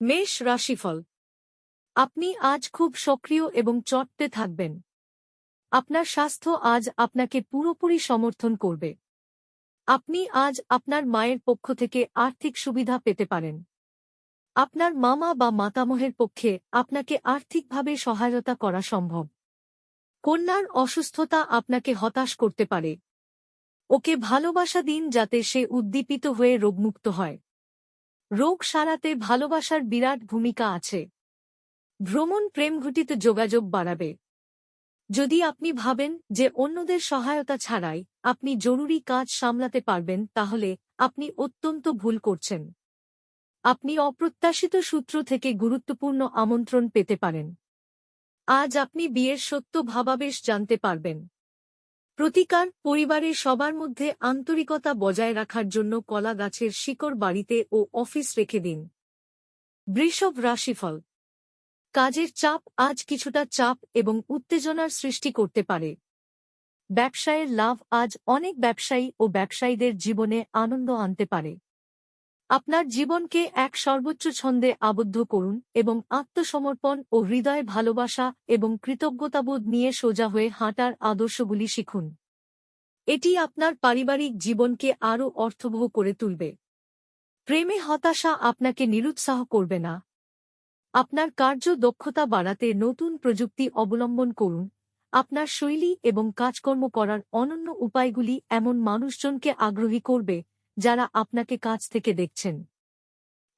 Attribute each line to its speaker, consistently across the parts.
Speaker 1: মেষ রাশিফল। আপনি আজ খুব সক্রিয় এবং চটতে থাকবেন। আপনার স্বাস্থ্য আজ আপনাকে পুরোপুরি সমর্থন করবে। আপনি আজ আপনার মায়ের পক্ষ থেকে আর্থিক সুবিধা পেতে পারেন। আপনার মামা বা মাতামহের পক্ষে আপনাকে আর্থিকভাবে সহায়তা করা সম্ভব। কন্যার অসুস্থতা আপনাকে হতাশ করতে পারে। ওকে ভালোবাসা দিন যাতে সে উদ্দীপিত হয়ে রোগমুক্ত হয়। রোগ সারাতে ভালোবাসার বিরাট ভূমিকা আছে। ভ্রমণ প্রেমঘটিত যোগাযোগ বাড়াবে। যদি আপনি ভাবেন যে অন্যদের সহায়তা ছাড়াই আপনি জরুরি কাজ সামলাতে পারবেন, তাহলে আপনি অত্যন্ত ভুল করছেন। আপনি অপ্রত্যাশিত সূত্র থেকে গুরুত্বপূর্ণ আমন্ত্রণ পেতে পারেন। আজ আপনি বিয়ের সত্য ভাবাবেশ জানতে পারবেন। প্রতিকার: পরিবারের সবার মধ্যে আন্তরিকতা বজায় রাখার জন্য কলা গাছের শিকড় বাড়িতে ও অফিস রেখে দিন। বৃষভ রাশিফল। কাজের চাপ আজ কিছুটা চাপ এবং উত্তেজনার সৃষ্টি করতে পারে। ব্যবসায়ের লাভ আজ অনেক ব্যবসায়ী ও ব্যবসায়ীদের জীবনে আনন্দ আনতে পারে। আপনার জীবনকে এক সর্বোচ্চ ছন্দে আবদ্ধ করুন এবং আত্মসমর্পণ ও হৃদয়ে ভালোবাসা এবং কৃতজ্ঞতাবোধ নিয়ে সোজা হয়ে হাঁটার আদর্শগুলি শিখুন। এটি আপনার পারিবারিক জীবনকে আরও অর্থবহ করে তুলবে। প্রেমে হতাশা আপনাকে নিরুৎসাহ করবে না। আপনার কার্য দক্ষতা বাড়াতে নতুন প্রযুক্তি অবলম্বন করুন। আপনার শৈলী এবং কাজকর্ম করার অনন্য উপায়গুলি এমন মানুষজনকে আগ্রহী করবে যারা আপনাকে কাছ থেকে দেখছেন।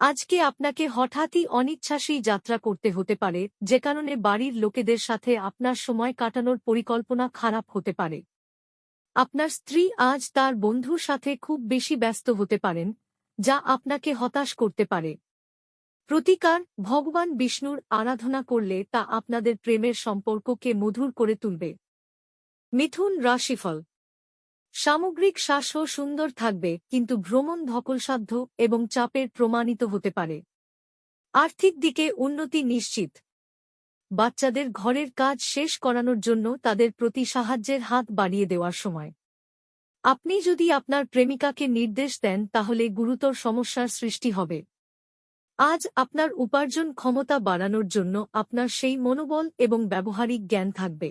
Speaker 1: আজকে আপনাকে হঠাৎই অনিচ্ছাসী যাত্রা করতে হতে পারে, যে কারণে বাড়ির লোকেদের সাথে আপনার সময় কাটানোর পরিকল্পনা খারাপ হতে পারে। আপনার স্ত্রী আজ তার বন্ধুর সাথে খুব বেশি ব্যস্ত হতে পারেন, যা আপনাকে হতাশ করতে পারে। প্রতিকার: ভগবান বিষ্ণুর আরাধনা করলে তা আপনাদের প্রেমের সম্পর্ককে মধুর করে তুলবে। মিথুন রাশিফল। সামগ্রিক স্বাস্থ্য সুন্দর থাকবে, কিন্তু ভ্রমণ ধকলসাধ্য এবং চাপের প্রমাণিত হতে পারে। আর্থিক দিকে উন্নতি নিশ্চিত। বাচ্চাদের ঘরের কাজ শেষ করানোর জন্য তাদের প্রতি সাহায্যের হাত বাড়িয়ে দেওয়ার সময়। আপনি যদি আপনার প্রেমিকাকে নির্দেশ দেন, তাহলে গুরুতর সমস্যার সৃষ্টি হবে। আজ আপনার উপার্জন ক্ষমতা বাড়ানোর জন্য আপনার সেই মনোবল এবং ব্যবহারিক জ্ঞান থাকবে।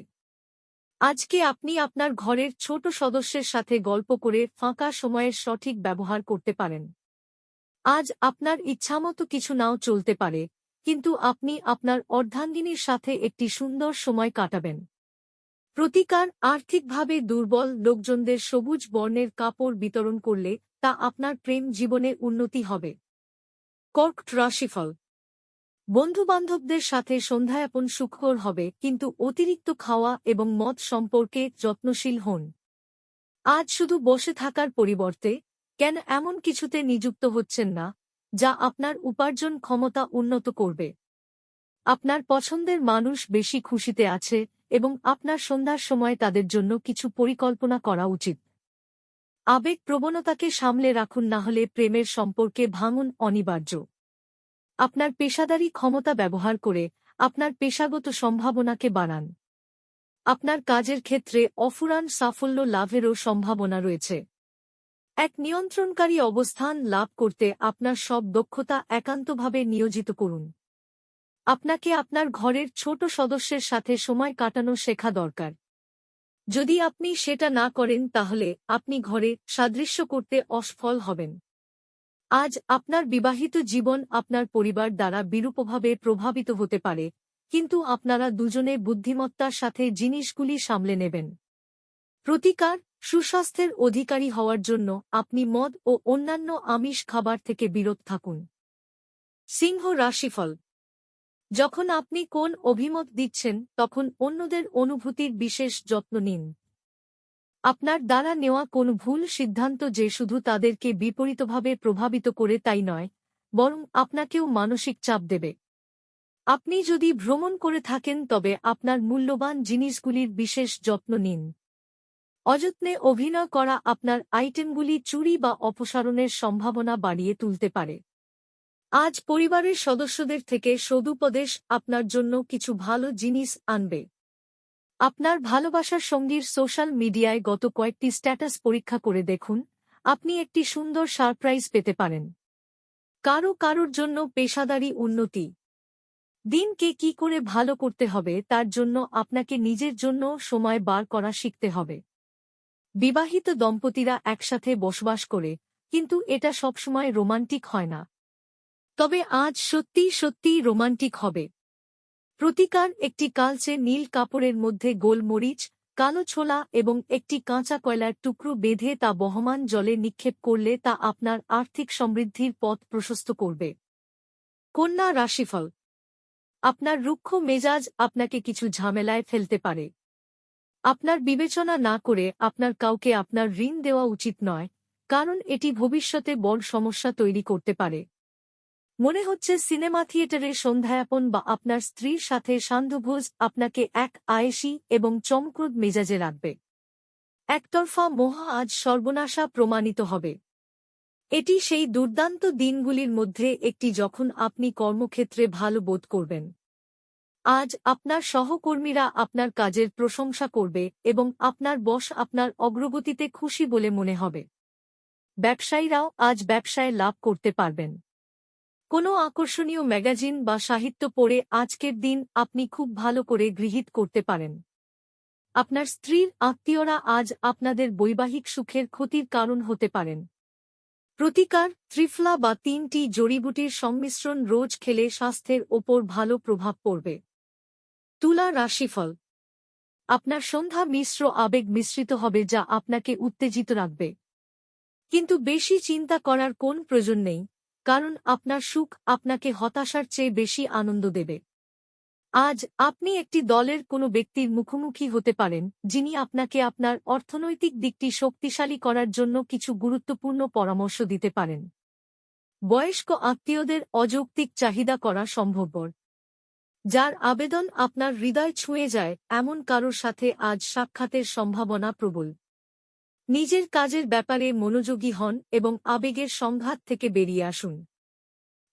Speaker 1: আজকে আপনি আপনার ঘরের ছোট সদস্যের সাথে গল্প করে ফাঁকা সময়ের সঠিক ব্যবহার করতে পারেন। আজ আপনার ইচ্ছামতো কিছু নাও চলতে পারে, কিন্তু আপনি আপনার অর্ধাঙ্গিনীর সাথে একটি সুন্দর সময় কাটাবেন। প্রতিকার: আর্থিকভাবে দুর্বল লোকজনদের সবুজ বর্ণের কাপড় বিতরণ করলে তা আপনার প্রেম জীবনে উন্নতি হবে। কর্কট রাশিফল। বন্ধুবান্ধবদের সাথে সন্ধ্যায়াপন সুখকর হবে, কিন্তু অতিরিক্ত খাওয়া এবং মদ সম্পর্কে যত্নশীল হন। আজ শুধু বসে থাকার পরিবর্তে কেন এমন কিছুতে নিযুক্ত হচ্ছেন না যা আপনার উপার্জন ক্ষমতা উন্নত করবে। আপনার পছন্দের মানুষ বেশি খুশিতে আছে এবং আপনার সন্ধ্যার সময় তাদের জন্য কিছু পরিকল্পনা করা উচিত। আবেগ প্রবণতাকে সামলে রাখুন, না হলে প্রেমের সম্পর্কে ভাঙন অনিবার্য। আপনার পেশাদারী ক্ষমতা ব্যবহার করে আপনার পেশাগত সম্ভাবনাকে বাড়ান। আপনার কাজের ক্ষেত্রে অফুরান সাফল্য লাভেরও সম্ভাবনা রয়েছে। এক নিয়ন্ত্রণকারী অবস্থান লাভ করতে আপনার সব দক্ষতা একান্তভাবে নিয়োজিত করুন। আপনাকে আপনার ঘরের ছোট সদস্যের সাথে সময় কাটানো শেখা দরকার। যদি আপনি সেটা না করেন, তাহলে আপনি ঘরে সাদৃশ্য করতে অসফল হবেন। আজ আপনার বিবাহিত জীবন আপনার পরিবার দ্বারা বিরূপভাবে প্রভাবিত হতে পারে, কিন্তু আপনারা দুজনে বুদ্ধিমত্তার সাথে জিনিসগুলি সামলে নেবেন। প্রতিকার: সুস্বাস্থ্যের অধিকারী হওয়ার জন্য আপনি মদ ও অন্যান্য আমিষ খাবার থেকে বিরত থাকুন। সিংহ রাশিফল। যখন আপনি কোন অভিমত দিচ্ছেন, তখন অন্যদের অনুভূতির বিশেষ যত্ন নিন। আপনার দ্বারা নেওয়া কোন ভুল সিদ্ধান্ত যে শুধু তাদেরকে বিপরীতভাবে প্রভাবিত করে তাই নয়, বরং আপনাকেও মানসিক চাপ দেবে। আপনি যদি ভ্রমণ করে থাকেন, তবে আপনার মূল্যবান জিনিসগুলির বিশেষ যত্ন নিন। অযত্নে অভিনয় করা আপনার আইটেমগুলি চুরি বা অপসারণের সম্ভাবনা বাড়িয়ে তুলতে পারে। আজ পরিবারের সদস্যদের থেকে সদুপদেশ আপনার জন্য কিছু ভালো জিনিস আনবে। আপনার ভালোবাসার সঙ্গীর সোশ্যাল মিডিয়ায় গত কয়েকটি স্ট্যাটাস পরীক্ষা করে দেখুন, আপনি একটি সুন্দর সারপ্রাইজ পেতে পারেন। কারোর জন্য পেশাদারি উন্নতি। দিনকে কি করে ভালো করতে হবে তার জন্য আপনাকে নিজের জন্য সময় বার করা শিখতে হবে। বিবাহিত দম্পতিরা একসাথে বসবাস করে, কিন্তু এটা সবসময় রোমান্টিক হয় না। তবে আজ সত্যিই রোমান্টিক হবে। প্রতিকার: একটি কালচে নীল কাপড়ের মধ্যে গোলমরিচ, কালো ছোলা এবং একটি কাঁচা কয়লার টুকরো বেঁধে তা বহমান জলে নিক্ষেপ করলে তা আপনার আর্থিক সমৃদ্ধির পথ প্রশস্ত করবে। কন্যা রাশিফল: আপনার রুক্ষ মেজাজ আপনাকে কিছু ঝামেলায় ফেলতে পারে। আপনার বিবেচনা না করে আপনার কাউকে আপনার ঋণ দেওয়া উচিত নয়, কারণ এটি ভবিষ্যতে বড় সমস্যা তৈরি করতে পারে। মনে হচ্ছে সিনেমা থিয়েটারের সন্ধ্যায়াপন বা আপনার স্ত্রীর সাথে সান্ধ্যভোজ আপনাকে এক আয়েশী এবং চমকপ্রদ মেজাজে রাখবে। একতরফা মোহ আজ সর্বনাশা প্রমাণিত হবে। এটি সেই দুর্দান্ত দিনগুলির মধ্যে একটি যখন আপনি কর্মক্ষেত্রে ভালো বোধ করবেন। আজ আপনার সহকর্মীরা আপনার কাজের প্রশংসা করবে এবং আপনার বস আপনার অগ্রগতিতে খুশি বলে মনে হবে। ব্যবসায়ীরাও আজ ব্যবসায় লাভ করতে পারবেন। কোনো আকর্ষণীয় ম্যাগাজিন বা সাহিত্য পড়ে আজকের দিন আপনি খুব ভালো করে গৃহীত করতে পারেন। আপনার স্ত্রীর আত্মীয়রা আজ আপনাদের বৈবাহিক সুখের ক্ষতির কারণ হতে পারেন। প্রতিকার: ত্রিফলা বা 3টি জড়িবুটির সংমিশ্রণ রোজ খেলে স্বাস্থ্যের ওপর ভালো প্রভাব পড়বে। তুলা রাশিফল: আপনার সন্ধ্যা মিশ্র আবেগ মিশ্রিত হবে যা আপনাকে উত্তেজিত রাখবে। কিন্তু বেশি চিন্তা করার কোন প্রয়োজন নেই, কারণ আপনার সুখ আপনাকে হতাশার চেয়ে বেশি আনন্দ দেবে। আজ আপনি একটি দলের কোনো ব্যক্তির মুখোমুখি হতে পারেন, যিনি আপনাকে আপনার অর্থনৈতিক দিকটি শক্তিশালী করার জন্য কিছু গুরুত্বপূর্ণ পরামর্শ দিতে পারেন। বয়স্ক আত্মীয়দের অযৌক্তিক চাহিদা করা সম্ভবপর। যার আবেদন আপনার হৃদয় ছুঁয়ে যায় এমন কারোর সাথে আজ সাক্ষাতের সম্ভাবনা প্রবল। নিজের কাজের ব্যাপারে মনোযোগী হন এবং আবেগের সংঘাত থেকে বেরিয়ে আসুন।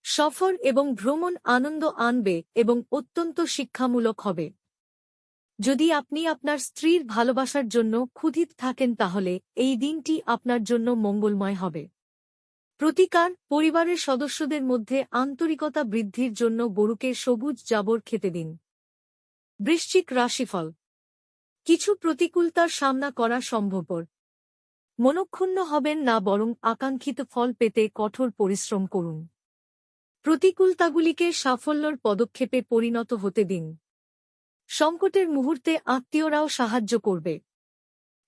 Speaker 1: সফর এবং ভ্রমণ আনন্দ আনবে এবং অত্যন্ত শিক্ষামূলক হবে। যদি আপনি আপনার স্ত্রীর ভালোবাসার জন্য ক্ষুধিত থাকেন তাহলে এই দিনটি আপনার জন্য মঙ্গলময় হবে। প্রতিকার: পরিবারের সদস্যদের মধ্যে আন্তরিকতা বৃদ্ধির জন্য গরুকে সবুজ জাবর খেতে দিন। বৃশ্চিক রাশিফল: কিছু প্রতিকূলতার সামনা করা সম্ভবপর। মনক্ষুণ্ণ হবেন না, বরং আকাঙ্ক্ষিত ফল পেতে কঠোর পরিশ্রম করুন। প্রতিকূলতাগুলিকে সাফল্যের পদক্ষেপে পরিণত হতে দিন। সংকটের মুহূর্তে আত্মীয়রাও সাহায্য করবে।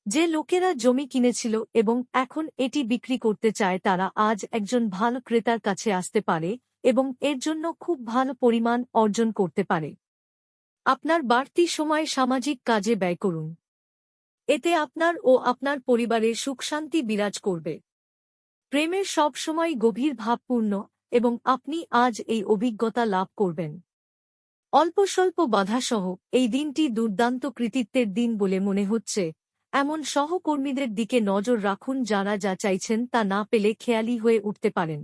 Speaker 1: যে লোকেরা জমি কিনেছিল এবং এখন এটি বিক্রি করতে চায় তারা আজ একজন ভালো ক্রেতার কাছে আসতে পারে এবং এর জন্য খুব ভালো পরিমাণ অর্জন করতে পারে। আপনার বাড়তি সময় সামাজিক কাজে ব্যয় করুন। এতে আপনার ও আপনার পরিবারের সুখশান্তি বিরাজ করবে। প্রেমের সব সময় গভীর ভাবপূর্ণ এবং আপনি আজ এই অভিজ্ঞতা লাভ করবেন। অল্প স্বল্প বাধাসহ এই দিনটি দুর্দান্ত কৃতিত্বের দিন বলে মনে হচ্ছে। এমন সহকর্মীদের দিকে নজর রাখুন যারা যা চাইছেন তা না পেলে খেয়ালি হয়ে উঠতে পারেন।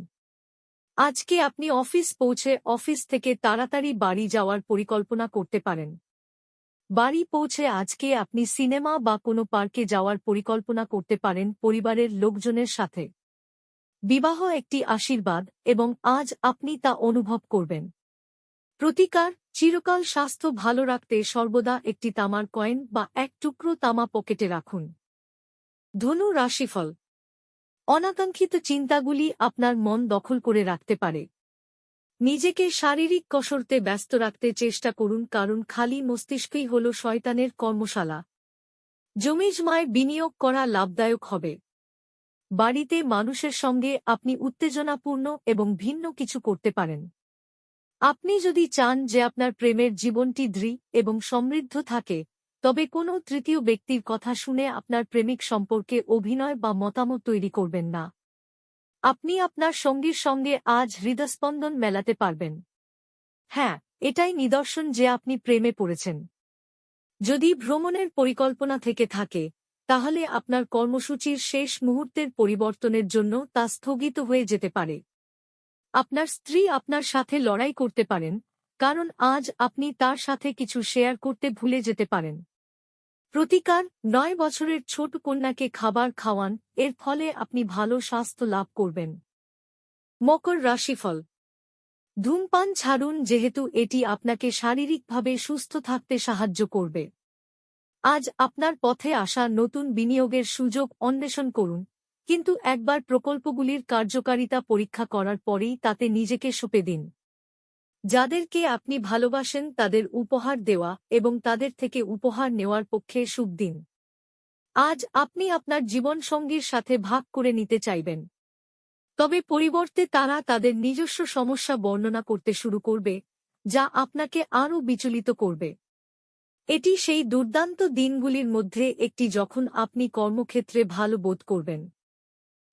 Speaker 1: আজকে আপনি অফিস পৌঁছে অফিস থেকে তাড়াতাড়ি বাড়ি যাওয়ার পরিকল্পনা করতে পারেন। বাড়ি পৌঁছে আজকে আপনি সিনেমা বা কোনো পার্কে যাওয়ার পরিকল্পনা করতে পারেন পরিবারের লোকজনের সাথে। বিবাহ একটি আশীর্বাদ এবং আজ আপনি তা অনুভব করবেন। প্রতিকার: চিরকাল স্বাস্থ্য ভালো রাখতে সর্বদা একটি তামার কয়েন বা এক টুকরো তামা পকেটে রাখুন। ধনু রাশিফল: অনাকাঙ্ক্ষিত চিন্তাগুলি আপনার মন দখল করে রাখতে পারে। নিজেকে শারীরিক কসরতে ব্যস্ত রাখতে চেষ্টা করুন, কারণ খালি মস্তিষ্কই হল শয়তানের কর্মশালা। জমিজমায় বিনিয়োগ করা লাভদায়ক হবে। বাড়িতে মানুষের সঙ্গে আপনি উত্তেজনাপূর্ণ এবং ভিন্ন কিছু করতে পারেন। আপনি যদি চান যে আপনার প্রেমের জীবনটি দৃঢ় এবং সমৃদ্ধ থাকে, তবে কোনো তৃতীয় ব্যক্তির কথা শুনে আপনার প্রেমিক সম্পর্কে অভিনয় বা মতামত তৈরি করবেন না। আপনি আপনার সঙ্গীর সঙ্গে আজ হৃদস্পন্দন মেলাতে পারবেন। হ্যাঁ, এটাই নিদর্শন যে আপনি প্রেমে পড়েছেন। যদি ভ্রমণের পরিকল্পনা থেকে থাকে, তাহলে আপনার কর্মসূচির শেষ মুহূর্তের পরিবর্তনের জন্য তা স্থগিত হয়ে যেতে পারে। আপনার স্ত্রী আপনার সাথে লড়াই করতে পারেন, কারণ আজ আপনি তার সাথে কিছু শেয়ার করতে ভুলে যেতে পারেন। প্রতিকার: 9 বছরের ছোট কন্যাকে খাবার খাওয়ান, এর ফলে আপনি ভালো স্বাস্থ্য লাভ করবেন। মকর রাশিফল। ধূমপান ছাড়ুন যেহেতু এটি আপনাকে শারীরিকভাবে সুস্থ থাকতে সাহায্য করবে। আজ আপনার পথে আসা নতুন বিনিয়োগের সুযোগ অন্বেষণ করুন, কিন্তু একবার প্রকল্পগুলির কার্যকারিতা পরীক্ষা করার পরেই তাতে নিজেকে সঁপে দিন। যাদেরকে আপনি ভালোবাসেন তাদের উপহার দেওয়া এবং তাদের থেকে উপহার নেওয়ার পক্ষে শুভ দিন। আজ আপনি আপনার জীবনসঙ্গীর সাথে ভাগ করে নিতে চাইবেন, তবে পরিবর্তে তারা তাদের নিজস্ব সমস্যা বর্ণনা করতে শুরু করবে, যা আপনাকে আরও বিচলিত করবে। এটি সেই দুর্দান্ত দিনগুলির মধ্যে একটি যখন আপনি কর্মক্ষেত্রে ভালো বোধ করবেন।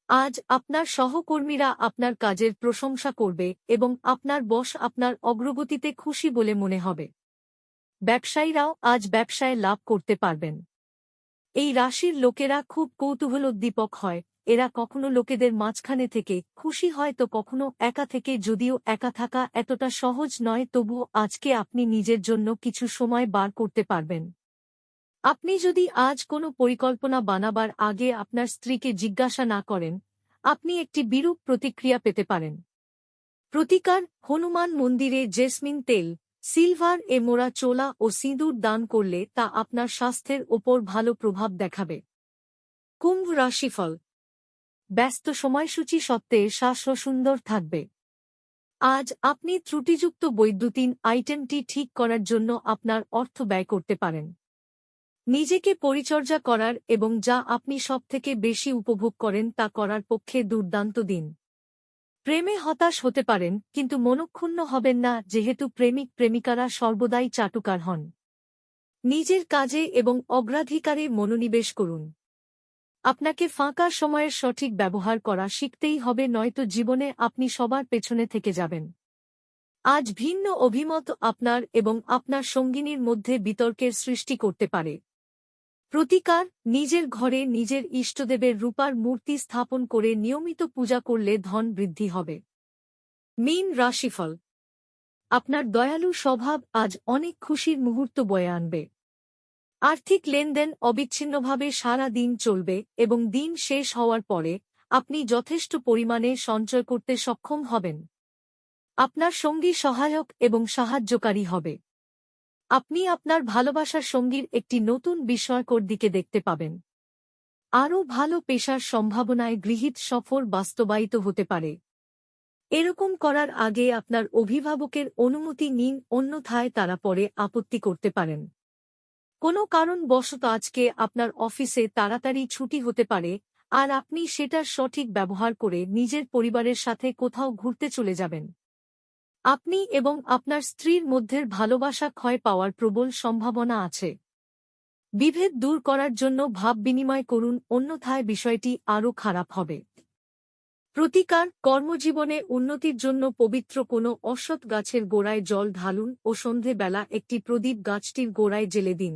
Speaker 1: আজ আপনার সহকর্মীরা আপনার কাজের প্রশংসা করবে এবং আপনার বস আপনার অগ্রগতিতে খুশি বলে মনে হবে। ব্যবসায়ীরাও আজ ব্যবসায় লাভ করতে পারবেন। এই রাশির লোকেরা খুব কৌতূহলোদ্দীপক হয়, এরা কখনো লোকেদের মাঝখানে থেকে খুশি হয় তো কখনো একা থেকে। যদিও একা থাকা এতটা সহজ নয়, তবুও আজকে আপনি নিজের জন্য কিছু সময় বার করতে পারবেন। আপনি যদি আজ কোনো পরিকল্পনা বানাবার আগে আপনার স্ত্রীকে জিজ্ঞাসা না করেন, আপনি একটি বিরূপ প্রতিক্রিয়া পেতে পারেন। প্রতিকার: হনুমান মন্দিরে জেসমিন তেল, সিলভার মোড়া চোলা ও সিঁদুর দান করলে তা আপনার স্বাস্থ্যের ওপর ভালো প্রভাব দেখাবে। কুম্ভ রাশিফল। ব্যস্ত সময়সূচি সত্ত্বে স্বাস্থ্য সুন্দর থাকবে। আজ আপনি ত্রুটিযুক্ত বৈদ্যুতিন আইটেমটি ঠিক করার জন্য আপনার অর্থ ব্যয় করতে পারেন। নিজেকে পরিচর্যা করার এবং যা আপনি সবথেকে বেশি উপভোগ করেন তা করার পক্ষে দুর্দান্ত দিন। প্রেমে হতাশ হতে পারেন, কিন্তু মনক্ষুণ্ণ হবেন না যেহেতু প্রেমিক প্রেমিকারা সর্বদাই চাটুকার হন। নিজের কাজে এবং অগ্রাধিকারে মনোনিবেশ করুন। আপনাকে ফাঁকা সময়ের সঠিক ব্যবহার করা শিখতেই হবে, নয়তো জীবনে আপনি সবার পেছনে থেকে যাবেন। আজ ভিন্ন অভিমত আপনার এবং আপনার সঙ্গিনীর মধ্যে বিতর্কের সৃষ্টি করতে পারে। প্রতিকার: নিজের ঘরে নিজের ইষ্টদেবের রূপার মূর্তি স্থাপন করে নিয়মিত পূজা করলে ধন বৃদ্ধি হবে। মীন রাশিফল। আপনার দয়ালু স্বভাব আজ অনেক খুশির মুহূর্ত বয়ে আনবে। আর্থিক লেনদেন অবিচ্ছিন্নভাবে সারা দিন চলবে এবং দিন শেষ হওয়ার পরে আপনি যথেষ্ট পরিমাণে সঞ্চয় করতে সক্ষম হবেন। আপনার সঙ্গী সহায়ক এবং সাহায্যকারী হবে। আপনি আপনার ভালোবাসার সঙ্গীর একটি নতুন বিস্ময়কর দিকে দেখতে পাবেন। আরও ভালো পেশার সম্ভাবনায় গৃহীত সফর বাস্তবায়িত হতে পারে। এরকম করার আগে আপনার অভিভাবকের অনুমতি নিন, অন্যথায় তারা পরে আপত্তি করতে পারেন। কোনো কারণবশত আজকে আপনার অফিসে তাড়াতাড়ি ছুটি হতে পারে, আর আপনি সেটার সঠিক ব্যবহার করে নিজের পরিবারের সাথে কোথাও ঘুরতে চলে যাবেন। আপনি এবং আপনার স্ত্রীর মধ্যের ভালোবাসা ক্ষয় পাওয়ার প্রবল সম্ভাবনা আছে। বিভেদ দূর করার জন্য ভাব বিনিময় করুন, অন্যথায় বিষয়টি আরও খারাপ হবে। প্রতিকার: কর্মজীবনে উন্নতির জন্য পবিত্র কোনো অশ্বত্থ গাছের গোড়ায় জল ঢালুন ও সন্ধেবেলা একটি প্রদীপ গাছটির গোড়ায় জ্বেলে দিন।